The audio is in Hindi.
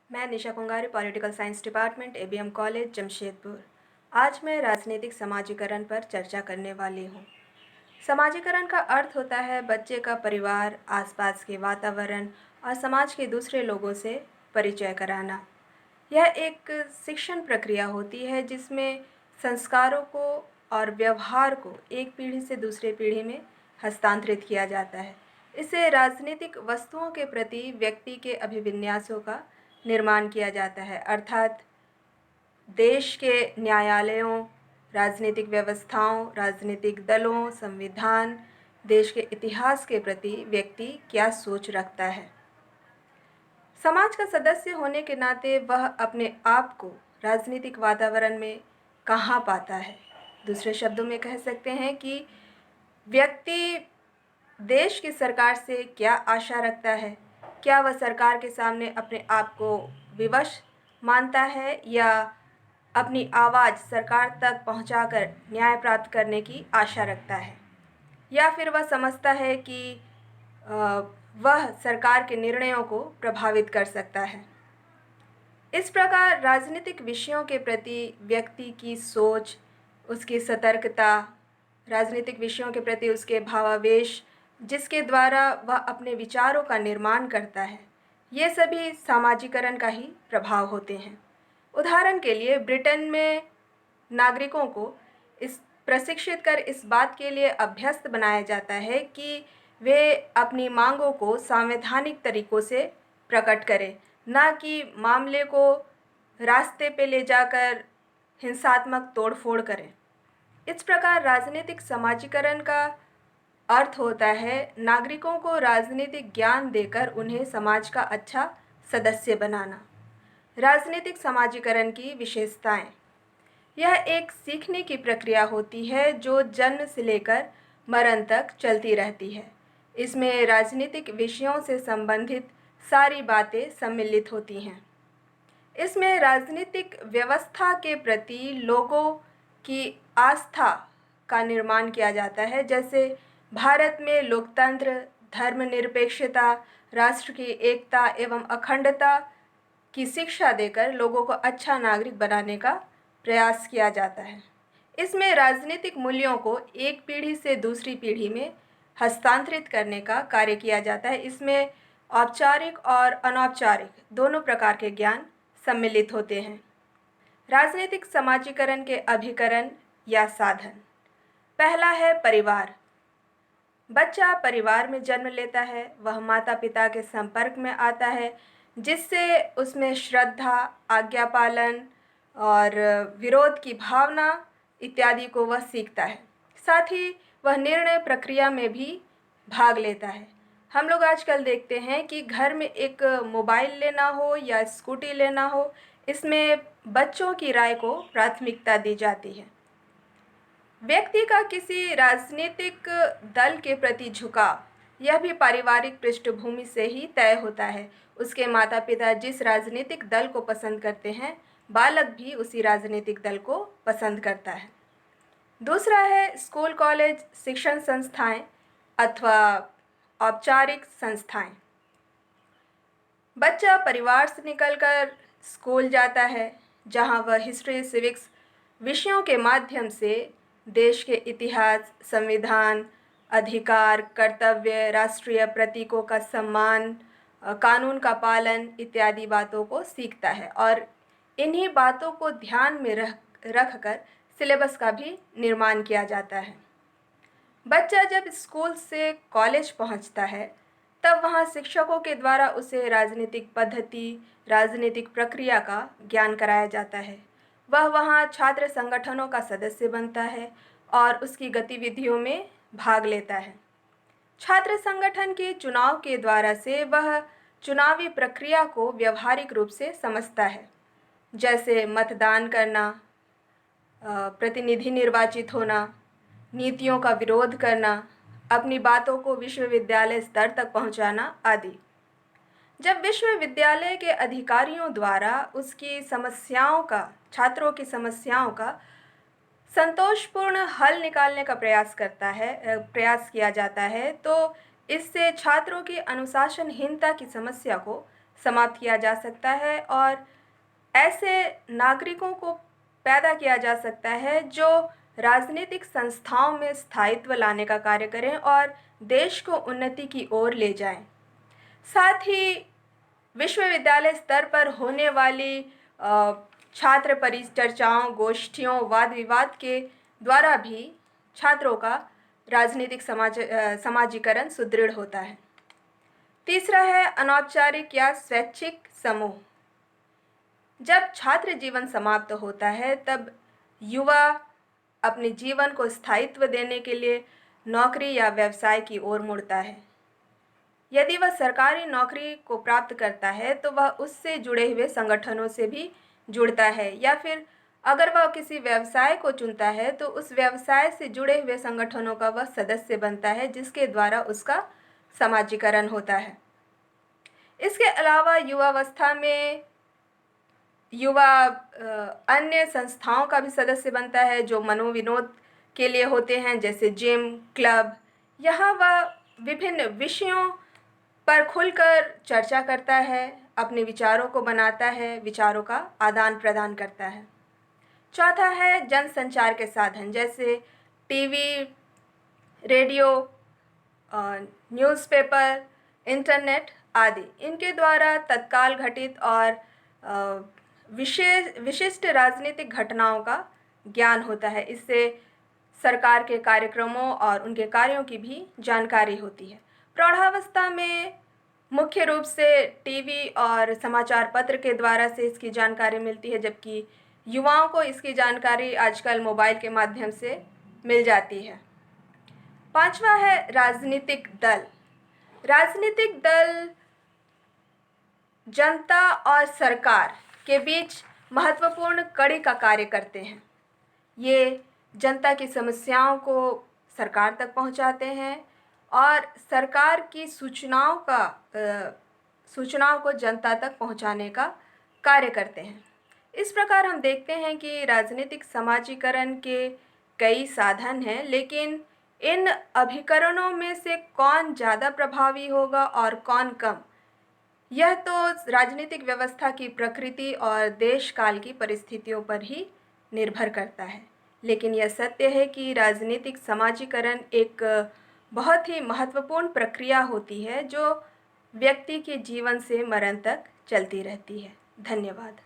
मैं Nisha Kungari, political science department, ABM college, Jamshedpur. आज मैं राजनीतिक समाजीकरण पर चर्चा करने वाली हूँ। समाजीकरण का अर्थ होता है बच्चे का परिवार, आसपास के वातावरण और समाज के दूसरे लोगों से परिचय कराना। यह एक शिक्षण प्रक्रिया होती है जिसमें संस्कारों को और व्यवहार को एक पीढ़ी से दूसरे पीढ़ी में हस्तांतरित किया जाता है। इससे राजनीतिक वस्तुओं के प्रति व्यक्ति के अभिविन्यासों का निर्माण किया जाता है, अर्थात देश के न्यायालयों, राजनीतिक व्यवस्थाओं, राजनीतिक दलों, संविधान, देश के इतिहास के प्रति व्यक्ति क्या सोच रखता है। समाज का सदस्य होने के नाते वह अपने आप को राजनीतिक वातावरण में कहाँ पाता है। दूसरे शब्दों में कह सकते हैं कि व्यक्ति देश की सरकार से क्या आशा रखता है। क्या वह सरकार के सामने अपने आप को विवश मानता है या अपनी आवाज़ सरकार तक पहुंचाकर न्याय प्राप्त करने की आशा रखता है, या फिर वह समझता है कि वह सरकार के निर्णयों को प्रभावित कर सकता है। इस प्रकार राजनीतिक विषयों के प्रति व्यक्ति की सोच, उसकी सतर्कता, राजनीतिक विषयों के प्रति उसके भावावेश, जिसके द्वारा वह अपने विचारों का निर्माण करता है, ये सभी सामाजिकरण का ही प्रभाव होते हैं। उदाहरण के लिए ब्रिटेन में नागरिकों को इस प्रशिक्षित कर इस बात के लिए अभ्यस्त बनाया जाता है कि वे अपनी मांगों को संवैधानिक तरीकों से प्रकट करें, ना कि मामले को रास्ते पे ले जाकर हिंसात्मक तोड़फोड़ करें। इस प्रकार राजनीतिक समाजीकरण का अर्थ होता है नागरिकों को राजनीतिक ज्ञान देकर उन्हें समाज का अच्छा सदस्य बनाना। राजनीतिक समाजीकरण की विशेषताएं: यह एक सीखने की प्रक्रिया होती है जो जन्म से लेकर मरण तक चलती रहती है। इसमें राजनीतिक विषयों से संबंधित सारी बातें सम्मिलित होती हैं। इसमें राजनीतिक व्यवस्था के प्रति लोगों की आस्था का निर्माण किया जाता है, जैसे भारत में लोकतंत्र, धर्मनिरपेक्षता, राष्ट्र की एकता एवं अखंडता की शिक्षा देकर लोगों को अच्छा नागरिक बनाने का प्रयास किया जाता है। इसमें राजनीतिक मूल्यों को एक पीढ़ी से दूसरी पीढ़ी में हस्तांतरित करने का कार्य किया जाता है। इसमें औपचारिक और अनौपचारिक दोनों प्रकार के ज्ञान सम्मिलित होते हैं। राजनीतिक समाजीकरण के अभिकरण या साधन: पहला है परिवार। बच्चा परिवार में जन्म लेता है, वह माता पिता के संपर्क में आता है, जिससे उसमें श्रद्धा, आज्ञा पालन और विरोध की भावना इत्यादि को वह सीखता है। साथ ही वह निर्णय प्रक्रिया में भी भाग लेता है। हम लोग आजकल देखते हैं कि घर में एक मोबाइल लेना हो या स्कूटी लेना हो, इसमें बच्चों की राय को प्राथमिकता दी जाती है। व्यक्ति का किसी राजनीतिक दल के प्रति झुकाव यह भी पारिवारिक पृष्ठभूमि से ही तय होता है। उसके माता पिता जिस राजनीतिक दल को पसंद करते हैं, बालक भी उसी राजनीतिक दल को पसंद करता है। दूसरा है स्कूल, कॉलेज, शिक्षण संस्थाएं अथवा औपचारिक संस्थाएं। बच्चा परिवार से निकलकर स्कूल जाता है, जहां वह हिस्ट्री, सिविक्स विषयों के माध्यम से देश के इतिहास, संविधान, अधिकार, कर्तव्य, राष्ट्रीय प्रतीकों का सम्मान, कानून का पालन इत्यादि बातों को सीखता है और इन्हीं बातों को ध्यान में रखकर सिलेबस का भी निर्माण किया जाता है। बच्चा जब स्कूल से कॉलेज पहुंचता है, तब वहां शिक्षकों के द्वारा उसे राजनीतिक पद्धति, राजनीतिक प्रक्रिया का ज्ञान कराया जाता है। वह वहां छात्र संगठनों का सदस्य बनता है और उसकी गतिविधियों में भाग लेता है। छात्र संगठन के चुनाव के द्वारा से वह चुनावी प्रक्रिया को व्यवहारिक रूप से समझता है, जैसे मतदान करना, प्रतिनिधि निर्वाचित होना, नीतियों का विरोध करना, अपनी बातों को विश्वविद्यालय स्तर तक पहुंचाना आदि। जब विश्वविद्यालय के अधिकारियों द्वारा उसकी समस्याओं का, छात्रों की समस्याओं का संतोषपूर्ण हल निकालने का प्रयास किया जाता है, तो इससे छात्रों की अनुशासनहीनता की समस्या को समाप्त किया जा सकता है और ऐसे नागरिकों को पैदा किया जा सकता है जो राजनीतिक संस्थाओं में स्थायित्व लाने का कार्य करें और देश को उन्नति की ओर ले जाएं। साथ ही विश्वविद्यालय स्तर पर होने वाली छात्र परिचर्चाओं, गोष्ठियों, वाद विवाद के द्वारा भी छात्रों का राजनीतिक समाजीकरण सुदृढ़ होता है। तीसरा है अनौपचारिक या स्वैच्छिक समूह। जब छात्र जीवन समाप्त होता है तब युवा अपने जीवन को स्थायित्व देने के लिए नौकरी या व्यवसाय की ओर मुड़ता है। यदि वह सरकारी नौकरी को प्राप्त करता है तो वह उससे जुड़े हुए संगठनों से भी जुड़ता है, या फिर अगर वह किसी व्यवसाय को चुनता है तो उस व्यवसाय से जुड़े हुए संगठनों का वह सदस्य बनता है, जिसके द्वारा उसका समाजीकरण होता है। इसके अलावा युवावस्था में युवा अन्य संस्थाओं का भी सदस्य बनता है जो मनोविनोद के लिए होते हैं, जैसे जिम, क्लब। यहाँ वह विभिन्न विषयों पर खुलकर चर्चा करता है, अपने विचारों को बनाता है, विचारों का आदान प्रदान करता है। चौथा है जनसंचार के साधन, जैसे टीवी, रेडियो, न्यूज़पेपर, इंटरनेट आदि। इनके द्वारा तत्काल घटित और विशिष्ट राजनीतिक घटनाओं का ज्ञान होता है। इससे सरकार के कार्यक्रमों और उनके कार्यों की भी जानकारी होती है। प्रौढ़ावस्था में मुख्य रूप से टीवी और समाचार पत्र के द्वारा से इसकी जानकारी मिलती है, जबकि युवाओं को इसकी जानकारी आजकल मोबाइल के माध्यम से मिल जाती है। पांचवा है राजनीतिक दल। राजनीतिक दल जनता और सरकार के बीच महत्वपूर्ण कड़ी का कार्य करते हैं। ये जनता की समस्याओं को सरकार तक पहुंचाते हैं और सरकार की सूचनाओं को जनता तक पहुंचाने का कार्य करते हैं। इस प्रकार हम देखते हैं कि राजनीतिक समाजीकरण के कई साधन हैं, लेकिन इन अभिकरणों में से कौन ज़्यादा प्रभावी होगा और कौन कम, यह तो राजनीतिक व्यवस्था की प्रकृति और देश काल की परिस्थितियों पर ही निर्भर करता है। लेकिन यह सत्य है कि राजनीतिक समाजीकरण एक बहुत ही महत्वपूर्ण प्रक्रिया होती है जो व्यक्ति के जीवन से मरण तक चलती रहती है। धन्यवाद।